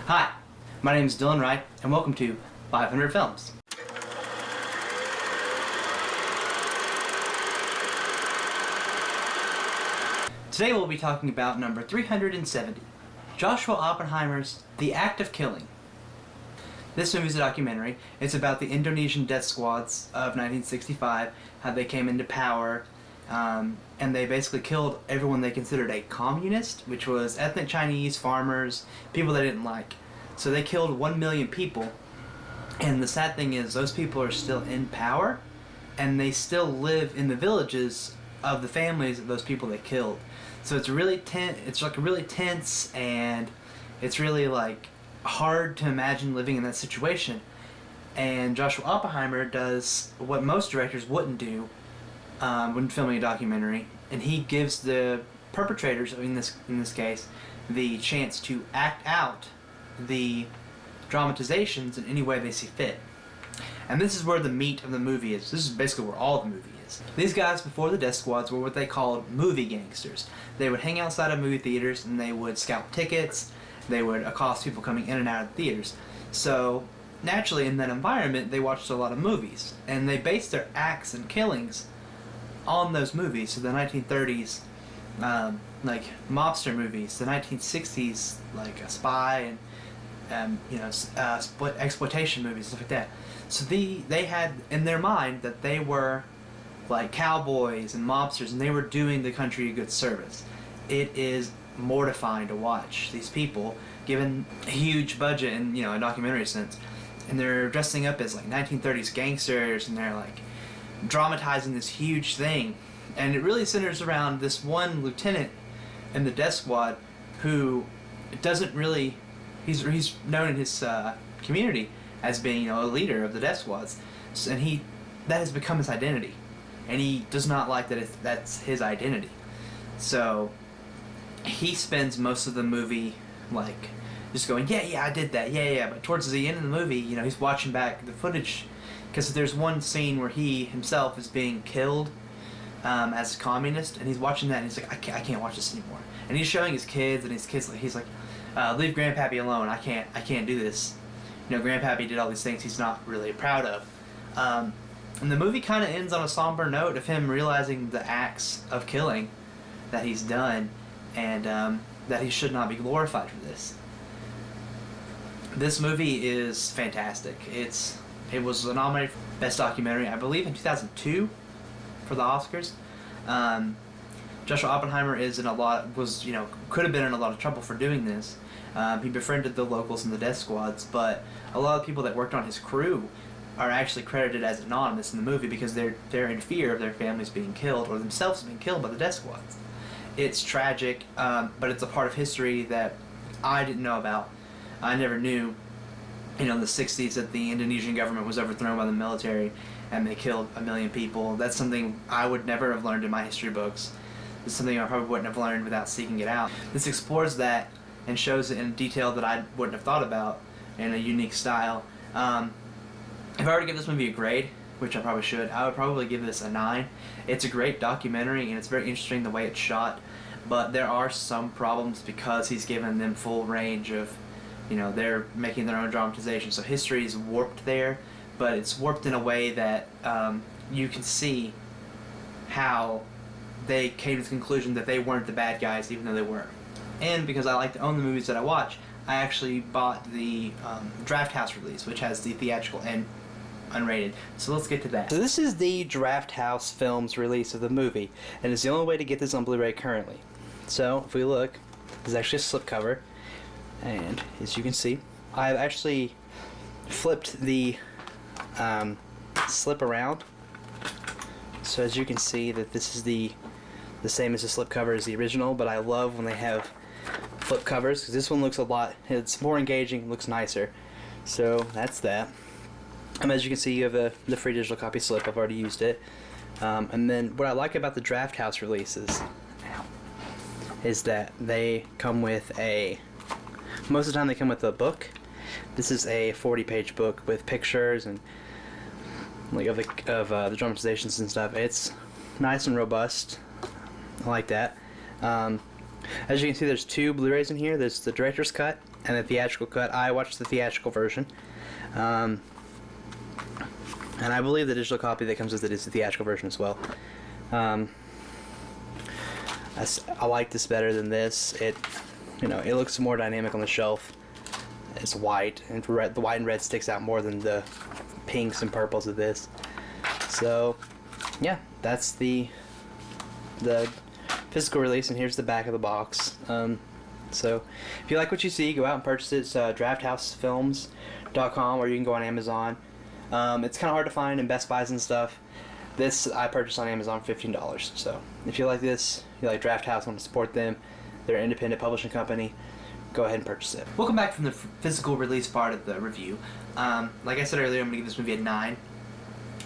Hi, my name is Dylan Wright, and welcome to 500 Films. Today we'll be talking about number 370, Joshua Oppenheimer's The Act of Killing. This movie is a documentary. It's about the Indonesian death squads of 1965, how they came into power, and they basically killed everyone they considered a communist, which was ethnic Chinese, farmers, people they didn't like. So they killed 1 million people, and the sad thing is those people are still in power, and they still live in the villages of the families of those people they killed. So it's really really tense, and it's really like hard to imagine living in that situation. And Joshua Oppenheimer does what most directors wouldn't do when filming a documentary, and he gives the perpetrators, in this case, the chance to act out the dramatizations in any way they see fit. And this is where the meat of the movie is. This is basically where all the movie is. These guys before the death squads were what they called movie gangsters. They would hang outside of movie theaters and they would scalp tickets. They would accost people coming in and out of the theaters. So naturally in that environment they watched a lot of movies, and they based their acts and killings on those movies. So the 1930s like mobster movies, the 1960s like a spy and exploitation movies, stuff like that. So they had in their mind that they were like cowboys and mobsters, and they were doing the country a good service. It is mortifying to watch these people given a huge budget in a documentary sense, and they're dressing up as like 1930s gangsters, and they're like dramatizing this huge thing, and it really centers around this one lieutenant in the death squad who doesn't really he's known in his community as being a leader of the death squads, and that has become his identity, and he does not like that that's his identity. So he spends most of the movie like just going, yeah, I did that, yeah. But towards the end of the movie, he's watching back the footage, because there's one scene where he himself is being killed as a communist, and he's watching that, and he's like, I can't watch this anymore. And he's showing his kids, and he's like, leave Grandpappy alone. I can't do this. Grandpappy did all these things he's not really proud of. And the movie kind of ends on a somber note of him realizing the acts of killing that he's done, and that he should not be glorified for this. This movie is fantastic. It was nominated for Best Documentary, I believe, in 2002 for the Oscars. Joshua Oppenheimer could have been in a lot of trouble for doing this. He befriended the locals and the death squads, but a lot of people that worked on his crew are actually credited as anonymous in the movie because they're in fear of their families being killed or themselves being killed by the death squads. It's tragic, but it's a part of history that I didn't know about. I never knew, in the 60s, that the Indonesian government was overthrown by the military and they killed 1 million people. That's something I would never have learned in my history books. It's something I probably wouldn't have learned without seeking it out. This explores that and shows it in detail that I wouldn't have thought about in a unique style. If I were to give this movie a grade, which I probably should, I would probably give this a 9. It's a great documentary, and it's very interesting the way it's shot, but there are some problems because he's given them full range of, they're making their own dramatization. So history is warped there, but it's warped in a way that you can see how they came to the conclusion that they weren't the bad guys, even though they were. And because I like to own the movies that I watch, I actually bought the Draft House release, which has the theatrical and unrated. So let's get to that. So this is the Draft House Films release of the movie, and it's the only way to get this on Blu-ray currently. So if we look, there's actually a slipcover, and as you can see, I've actually flipped the slip around. So as you can see, that this is the same as the slipcover as the original, but I love when they have flip covers, because this one looks it's more engaging, looks nicer. So that's that. As you can see, you have the free digital copy slip. I've already used it. And then what I like about the Draft House releases is that they come with most of the time they come with a book. This is a 40-page book with pictures and like of the dramatizations and stuff. It's nice and robust. I like that. As you can see, there's 2 Blu-rays in here. There's the director's cut and the theatrical cut. I watched the theatrical version. And I believe the digital copy that comes with it is the theatrical version as well. I like this better than this. It looks more dynamic on the shelf. It's white, and red. The white and red sticks out more than the pinks and purples of this. So, yeah, that's the physical release, and here's the back of the box. So, if you like what you see, go out and purchase it. It's drafthousefilms.com, or you can go on Amazon. It's kind of hard to find in Best Buys and stuff. This I purchased on Amazon for $15. So, if you like this, you like Draft House, want to support them, they're an independent publishing company, go ahead and purchase it. Welcome back from the physical release part of the review. Like I said earlier, I'm going to give this movie a 9.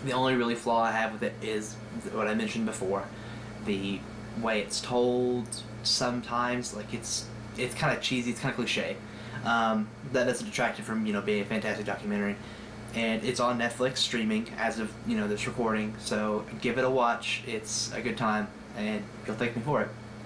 The only really flaw I have with it is what I mentioned before. The way it's told sometimes, like it's kind of cheesy, it's kind of cliche. That doesn't detract it from, being a fantastic documentary. And it's on Netflix streaming as of, this recording, so give it a watch. It's a good time, and you'll thank me for it.